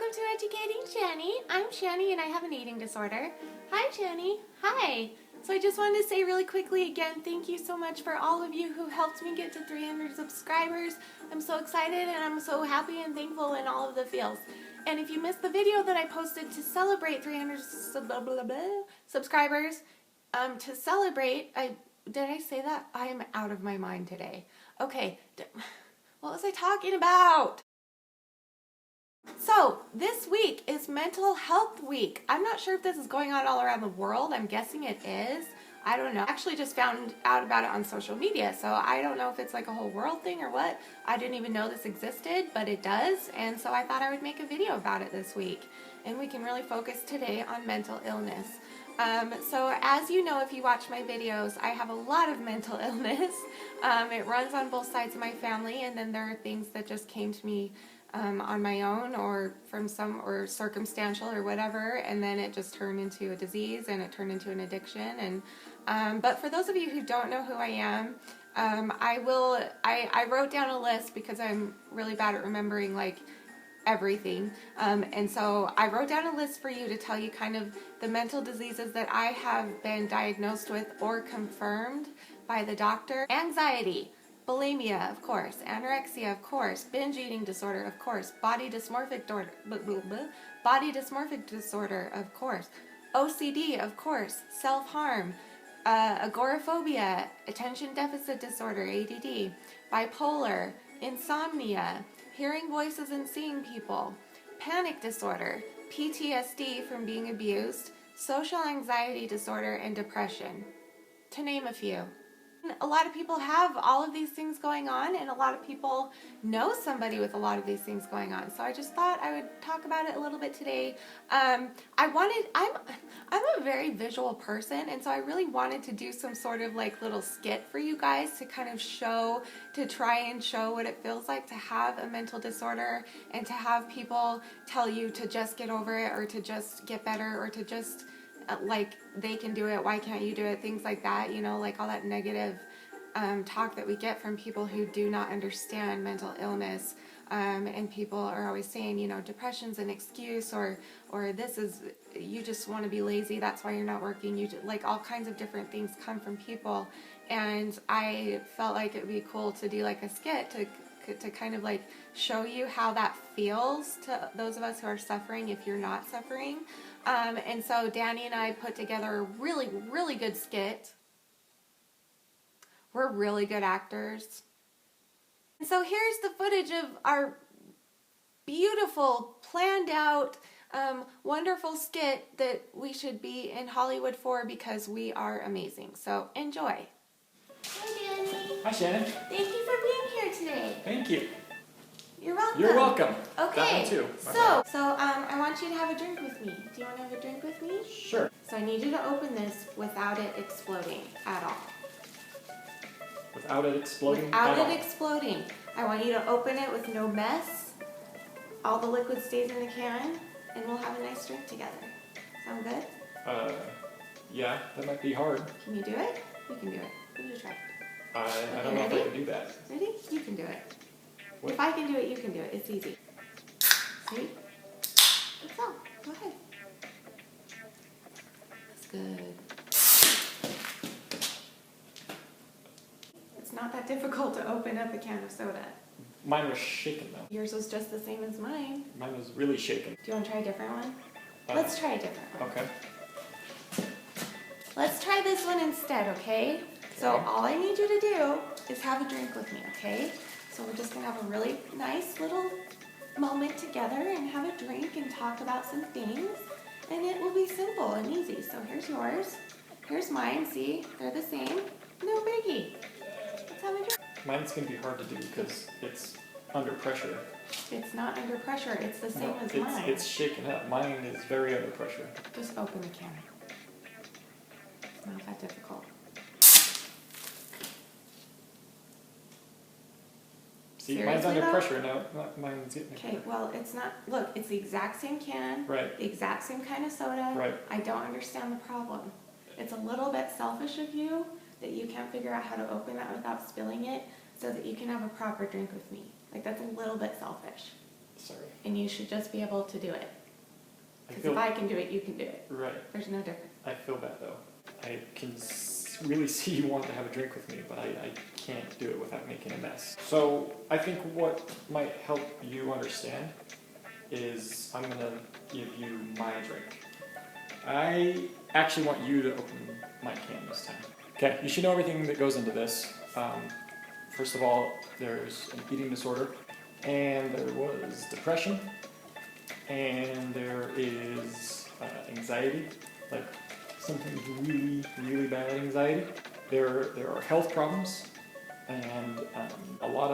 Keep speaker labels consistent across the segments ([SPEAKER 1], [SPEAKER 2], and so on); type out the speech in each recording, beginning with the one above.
[SPEAKER 1] Welcome to Educating Shani. I'm Shani and I have an eating disorder. Hi Shani. Hi. So I just wanted to say really quickly again, thank you so much for all of you who helped me get to 300 subscribers. I'm so excited and I'm so happy and thankful in all of the feels. And if you missed the video that I posted to celebrate 300 subscribers, to celebrate, did I say that? I am out of my mind today. Okay, what was I talking about? So, this week is Mental Health Week. I'm not sure if this is going on all around the world. I'm guessing it is. I don't know. I actually just found out about it on social media, so I don't know if it's like a whole world thing or what. I didn't even know this existed, but it does, and so I thought I would make a video about it this week. And we can really focus today on mental illness. So as you know, if you watch my videos, I have a lot of mental illness. It runs on both sides of my family, and then there are things that just came to me on my own or from or circumstantial or whatever, and then it just turned into a disease and it turned into an addiction. And but for those of you who don't know who I am, I wrote down a list because I'm really bad at remembering like everything, and so I wrote down a list for you to tell you kind of the mental diseases that I have been diagnosed with or confirmed by the doctor. Anxiety, bulimia, of course, anorexia, of course, binge eating disorder, of course, body dysmorphic disorder, of course, OCD, of course, self-harm, agoraphobia, attention deficit disorder, ADD, bipolar, insomnia, hearing voices and seeing people, panic disorder, PTSD from being abused, social anxiety disorder, and depression, to name a few. A lot of people have all of these things going on, and a lot of people know somebody with a lot of these things going on. So I just thought I would talk about it a little bit today. I'm a very visual person, and so I really wanted to do some sort of like little skit for you guys to kind of try and show what it feels like to have a mental disorder, and to have people tell you to just get over it, or to just get better, or to just like they can do it, why can't you do it, things like that, you know, like all that negative talk that we get from people who do not understand mental illness, and people are always saying, you know, depression's an excuse, or this is, you just want to be lazy, that's why you're not working, like all kinds of different things come from people. And I felt like it would be cool to do like a skit to kind of like show you how that feels to those of us who are suffering if you're not suffering. And so Danny and I put together a really, really good skit. We're really good actors. And so here's the footage of our beautiful, planned out, wonderful skit that we should be in Hollywood for because we are amazing. So enjoy. Hi Danny.
[SPEAKER 2] Hi Shannon.
[SPEAKER 1] Thank you for being here today.
[SPEAKER 2] Thank you.
[SPEAKER 1] You're welcome.
[SPEAKER 2] You're welcome.
[SPEAKER 1] Okay.
[SPEAKER 2] That one too.
[SPEAKER 1] So I want you to have a drink with me. Do you want to have a drink with me?
[SPEAKER 2] Sure.
[SPEAKER 1] So I need you to open this without it exploding at all.
[SPEAKER 2] Without it exploding?
[SPEAKER 1] Without it exploding. I want you to open it with no mess. All the liquid stays in the can, and we'll have a nice drink together. Sound good?
[SPEAKER 2] Yeah, that might be hard.
[SPEAKER 1] Can you do it? You can do it. Give it a try.
[SPEAKER 2] I don't know if I can do that.
[SPEAKER 1] Ready? You can do it.
[SPEAKER 2] What?
[SPEAKER 1] If I can do it, you can do it. It's easy. See? That's all. Go ahead. That's good. It's not that difficult to open up a can of soda.
[SPEAKER 2] Mine was shaken though.
[SPEAKER 1] Yours was just the same as mine.
[SPEAKER 2] Mine was really shaken.
[SPEAKER 1] Do you want to try a different one? Let's try a different one.
[SPEAKER 2] Okay.
[SPEAKER 1] Let's try this one instead, okay? So all I need you to do is have a drink with me, okay? So we're just going to have a really nice little moment together and have a drink and talk about some things. And it will be simple and easy. So here's yours. Here's mine. See? They're the same. No biggie. Let's have a drink.
[SPEAKER 2] Mine's going to be hard to do because it's under pressure.
[SPEAKER 1] It's not under pressure. It's the same as mine.
[SPEAKER 2] It's shaken up. Mine is very under pressure.
[SPEAKER 1] Just open the can. It's not that difficult.
[SPEAKER 2] See,
[SPEAKER 1] Seriously,
[SPEAKER 2] mine's under
[SPEAKER 1] though?
[SPEAKER 2] pressure now. Mine's getting
[SPEAKER 1] Okay, well, it's not, look, it's the exact same can.
[SPEAKER 2] Right.
[SPEAKER 1] The exact same kind of soda.
[SPEAKER 2] Right.
[SPEAKER 1] I don't understand the problem. It's a little bit selfish of you that you can't figure out how to open that without spilling it so that you can have a proper drink with me. Like, that's a little bit selfish.
[SPEAKER 2] Sorry.
[SPEAKER 1] And you should just be able to do it.
[SPEAKER 2] I
[SPEAKER 1] Because
[SPEAKER 2] feel
[SPEAKER 1] if I can do it, you can do it.
[SPEAKER 2] right.
[SPEAKER 1] There's no difference.
[SPEAKER 2] I feel bad though. I can really see you want to have a drink with me, but I can't do it without making a mess. So I think what might help you understand is I'm gonna give you my drink. I actually want you to open my can this time. Okay, you should know everything that goes into this. First of all, there's an eating disorder, and there was depression, and there is anxiety, like sometimes really, really bad anxiety. There are health problems, and a lot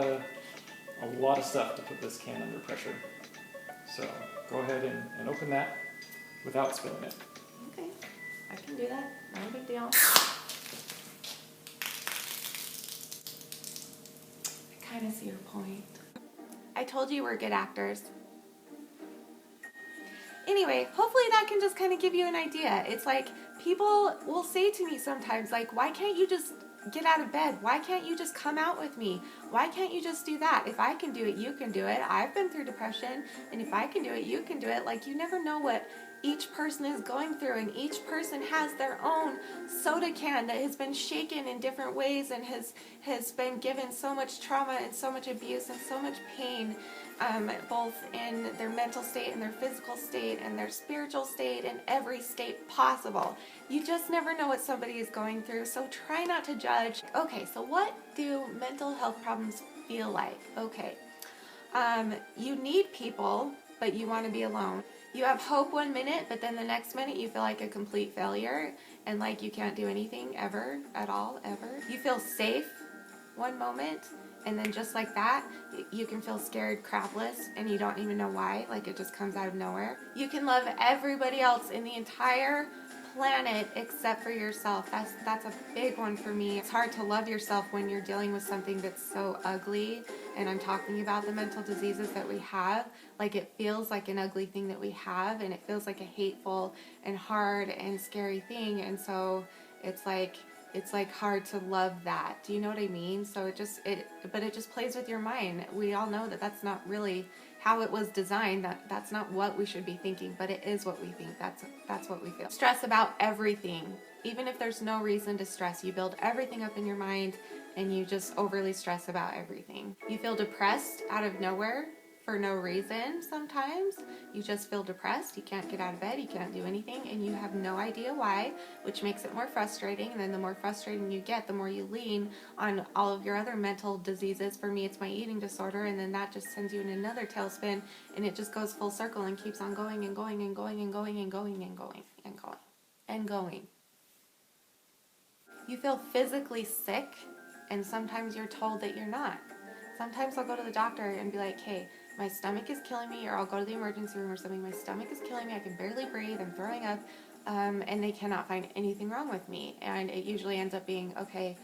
[SPEAKER 2] of stuff to put this can under pressure. So go ahead and open that without spilling it.
[SPEAKER 1] Okay, I can do that. Not a big deal. I kind of see your point. I told you we're good actors. Anyway, hopefully that can just kind of give you an idea. It's like people will say to me sometimes, like, why can't you just get out of bed? Why can't you just come out with me? Why can't you just do that? If I can do it, you can do it. I've been through depression, and if I can do it, you can do it. Like, you never know what each person is going through, and each person has their own soda can that has been shaken in different ways and has been given so much trauma and so much abuse and so much pain, both in their mental state and their physical state and their spiritual state and every state possible. You just never know what somebody is going through, so try not to judge. Okay, so what do mental health problems feel like? Okay, you need people, but you want to be alone. You have hope one minute, but then the next minute you feel like a complete failure and like you can't do anything ever, at all, ever. You feel safe one moment, and then just like that, you can feel scared crapless and you don't even know why, like it just comes out of nowhere. You can love everybody else in the entire planet except for yourself. That's a big one for me. It's hard to love yourself when you're dealing with something that's so ugly, and I'm talking about the mental diseases that we have. Like, it feels like an ugly thing that we have, and it feels like a hateful and hard and scary thing, and so it's like hard to love that. Do you know what I mean? So it just plays with your mind. We all know that that's not really how it was designed. That's not what we should be thinking, but it is what we think. That's what we feel. Stress about everything. Even if there's no reason to stress, you build everything up in your mind and you just overly stress about everything. You feel depressed out of nowhere for no reason sometimes. You just feel depressed, you can't get out of bed, you can't do anything, and you have no idea why, which makes it more frustrating. And then the more frustrating you get, the more you lean on all of your other mental diseases. For me, it's my eating disorder, and then that just sends you in another tailspin, and it just goes full circle and keeps on going and going and going and going and going and going and going and going. You feel physically sick, and sometimes you're told that you're not. Sometimes I'll go to the doctor and be like, hey, my stomach is killing me, or I'll go to the emergency room or something, my stomach is killing me, I can barely breathe, I'm throwing up, and they cannot find anything wrong with me. And it usually ends up being, okay,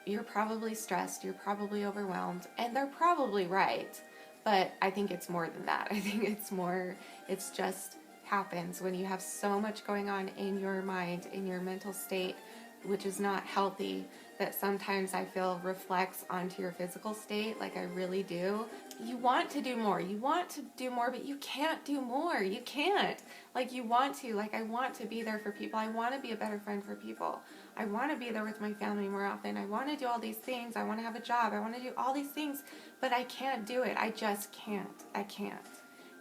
[SPEAKER 1] you're probably stressed, you're probably overwhelmed, and they're probably right, but I think it's more than that. I think it's just happens when you have so much going on in your mind, in your mental state, which is not healthy, that sometimes I feel reflects onto your physical state. Like, I really do. You want to do more, but you can't do more. You can't. Like, you want to. Like, I want to be there for people. I want to be a better friend for people. I want to be there with my family more often. I want to do all these things. I want to have a job. I want to do all these things, but I can't do it. I just can't. I can't.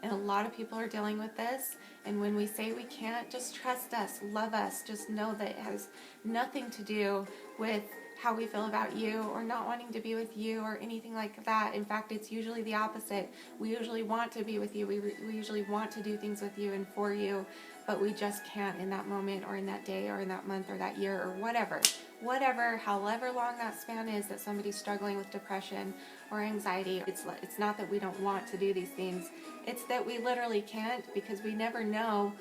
[SPEAKER 1] And a lot of people are dealing with this. And when we say we can't, just trust us, love us. Just know that it has nothing to do with how we feel about you or not wanting to be with you or anything like that. In fact, it's usually the opposite. We usually want to be with you. We usually want to do things with you and for you, but we just can't in that moment or in that day or in that month or that year or whatever, however long that span is that somebody's struggling with depression or anxiety. It's not that we don't want to do these things. It's that we literally can't, because we never know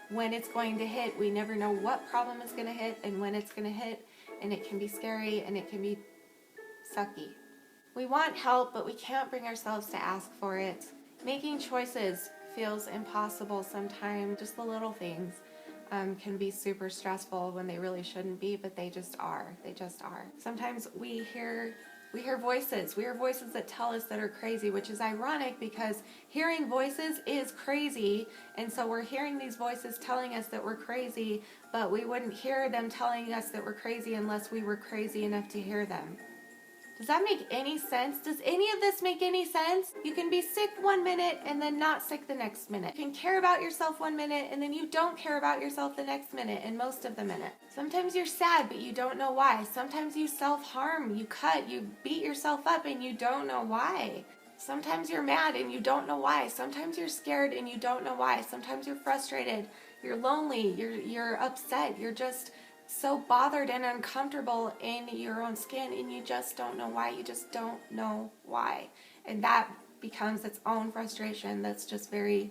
[SPEAKER 1] when it's going to hit. We never know what problem is going to hit and when it's going to hit, and it can be scary and it can be sucky. We want help, but we can't bring ourselves to ask for it. Making choices feels impossible sometimes. Just the little things can be super stressful when they really shouldn't be, but they just are. They just are. Sometimes we hear We hear voices. We hear voices that tell us that are crazy, which is ironic because hearing voices is crazy. And so we're hearing these voices telling us that we're crazy, but we wouldn't hear them telling us that we're crazy unless we were crazy enough to hear them. Does that make any sense? Does any of this make any sense? You can be sick 1 minute and then not sick the next minute. You can care about yourself 1 minute and then you don't care about yourself the next minute and most of the minute. Sometimes you're sad but you don't know why. Sometimes you self-harm, you cut, you beat yourself up and you don't know why. Sometimes you're mad and you don't know why. Sometimes you're scared and you don't know why. Sometimes you're frustrated, you're lonely, you're upset, you're just so bothered and uncomfortable in your own skin and you just don't know why. You just don't know why. And that becomes its own frustration that's just very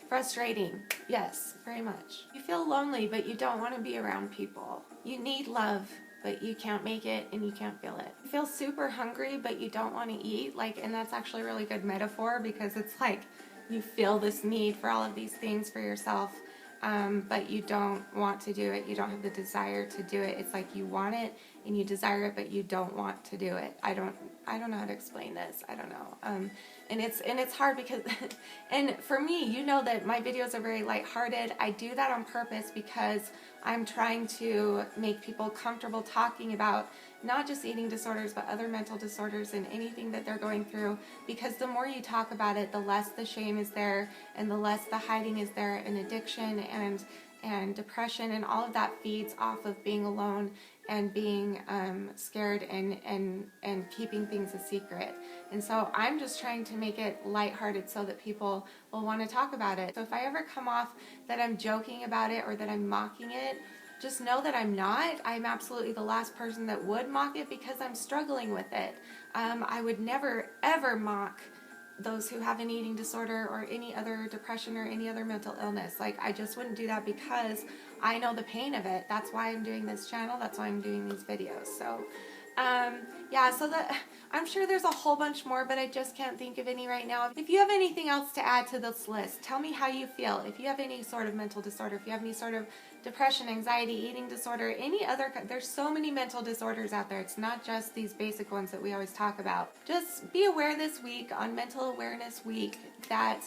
[SPEAKER 1] frustrating. Yes, very much. You feel lonely but you don't want to be around people. You need love but you can't make it and you can't feel it. You feel super hungry but you don't want to eat, and that's actually a really good metaphor because it's like you feel this need for all of these things for yourself. But you don't want to do it. You don't have the desire to do it. It's like you want it and you desire it, but you don't want to do it. I don't know how to explain this. I don't know. And it's hard because, and for me, you know that my videos are very lighthearted. I do that on purpose because I'm trying to make people comfortable talking about not just eating disorders, but other mental disorders and anything that they're going through. Because the more you talk about it, the less the shame is there and the less the hiding is there, and addiction and depression and all of that feeds off of being alone and being scared and keeping things a secret. And so I'm just trying to make it lighthearted so that people will want to talk about it. So if I ever come off that I'm joking about it or that I'm mocking it, just know that I'm not. I'm absolutely the last person that would mock it because I'm struggling with it. I would never ever mock those who have an eating disorder or any other depression or any other mental illness. I just wouldn't do that because I know the pain of it. That's why I'm doing this channel. That's why I'm doing these videos. So yeah, so I'm sure there's a whole bunch more, but I just can't think of any right now. If you have anything else to add to this list, tell me how you feel. If you have any sort of mental disorder, if you have any sort of depression, anxiety, eating disorder, any other, there's so many mental disorders out there. It's not just these basic ones that we always talk about. Just be aware this week on Mental Awareness Week that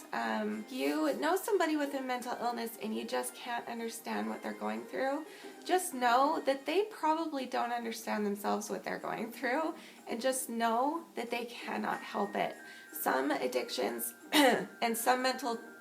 [SPEAKER 1] you know somebody with a mental illness and you just can't understand what they're going through. Just know that they probably don't understand themselves what they're going through, and just know that they cannot help it. Some addictions and some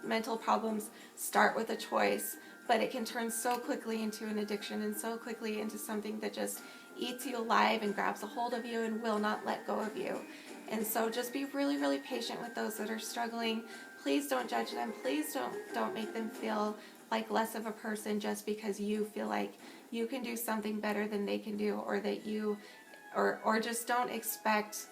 [SPEAKER 1] mental problems start with a choice, but it can turn so quickly into an addiction and so quickly into something that just eats you alive and grabs a hold of you and will not let go of you. And so just be really, really patient with those that are struggling. Please don't judge them. Please don't make them feel like less of a person just because you feel like you can do something better than they can do, or that you, or just don't expect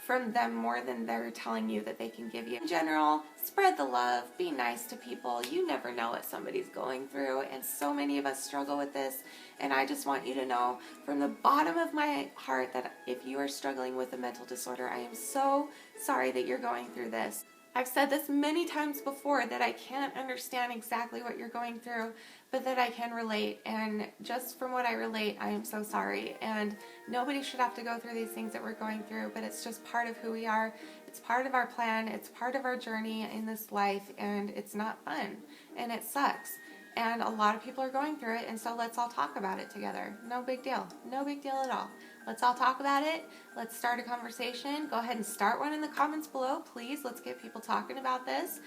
[SPEAKER 1] from them more than they're telling you that they can give you. In general, spread the love, be nice to people. You never know what somebody's going through, and so many of us struggle with this. And I just want you to know from the bottom of my heart that if you are struggling with a mental disorder, I am so sorry that you're going through this. I've said this many times before that I can't understand exactly what you're going through, but that I can relate. And just from what I relate, I am so sorry. And nobody should have to go through these things that we're going through, but it's just part of who we are. It's part of our plan. It's part of our journey in this life, and it's not fun, and it sucks. And a lot of people are going through it, and so let's all talk about it together. No big deal. No big deal at all. Let's all talk about it. Let's start a conversation. Go ahead and start one in the comments below, please. Let's get people talking about this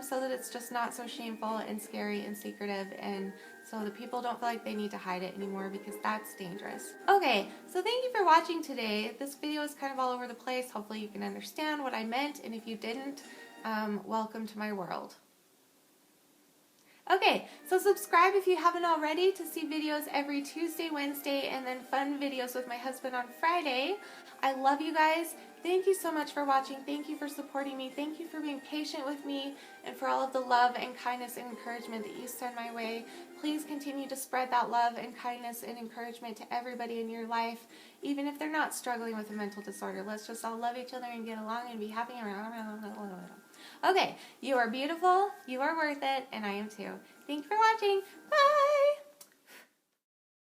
[SPEAKER 1] so that it's just not so shameful and scary and secretive, and so that people don't feel like they need to hide it anymore, because that's dangerous. Okay, so thank you for watching today. This video is kind of all over the place. Hopefully you can understand what I meant, and if you didn't, welcome to my world. Okay, so subscribe if you haven't already to see videos every Tuesday, Wednesday, and then fun videos with my husband on Friday. I love you guys. Thank you so much for watching. Thank you for supporting me. Thank you for being patient with me, and for all of the love and kindness and encouragement that you send my way. Please continue to spread that love and kindness and encouragement to everybody in your life, even if they're not struggling with a mental disorder. Let's just all love each other and get along and be happy. Okay, you are beautiful, you are worth it, and I am too. Thank you for watching. Bye!